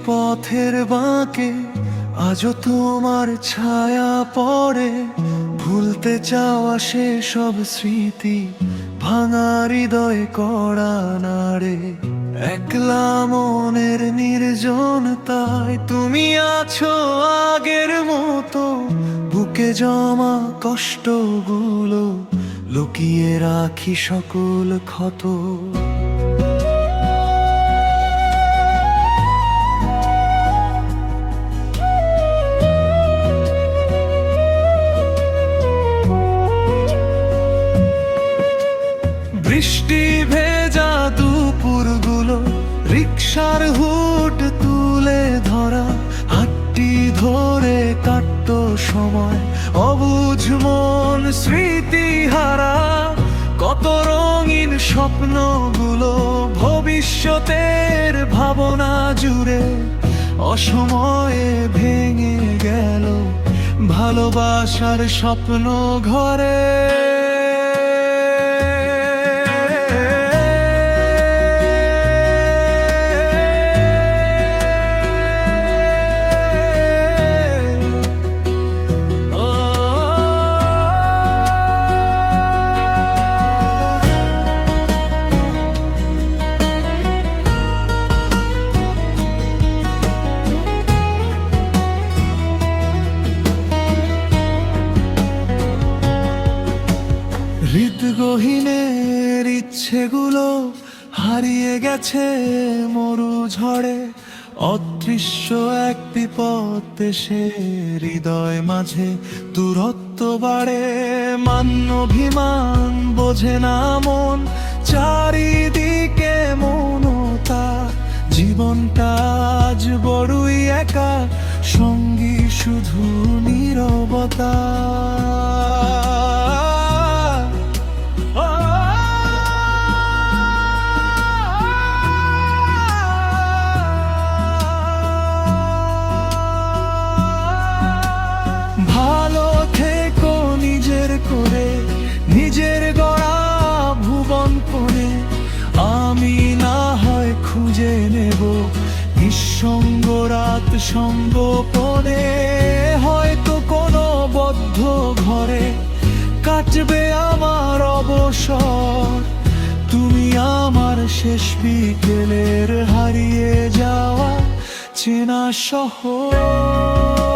পথের বাঁকে আজও তোমার ছায়া পড়ে, ভুলতে চাওয়া সেসব স্মৃতি ভাঙা হৃদয় করা নাড়ে। একলা মনের নির্জনতায় তুমি আছো আগের মতো, বুকে জমা কষ্টগুলো লুকিয়ে রাখি সকল ক্ষত। বৃষ্টি ভেজা দুপুরগুলো, রিকশার হুট তুলে ধরা, হাতটি ধরে কাটতো সময়, অবুঝ মন স্মৃতি হারা। কত রঙিন স্বপ্নগুলো ভবিষ্যতের ভাবনা জুড়ে অসময়ে ভেঙে গেল ভালোবাসার স্বপ্ন ঘরে। হৃদগহীনের ইচ্ছেগুলো হারিয়ে গেছে মরু ঝড়ে, অদৃশ্য এক বিপদ দেশে হৃদয় মাঝে দূরত্ব বাড়ে। মান্যভিমান বোঝে না মন, চারিদিকে মনতা, জীবনটা আজ বড়ই একা, সঙ্গী শুধু নীরবতা। ভালো থেকো নিজের করে, নিজের গড়া ভুবন কোণে, আমি না হয় খুঁজে নেব নিঃসঙ্গ রাত সঙ্গোপনে। হয়তো কোনো বদ্ধ ঘরে কাটবে আমার অবসর, তুমি আমার শেষ বিকেলের হারিয়ে যাওয়া চেনা শহর।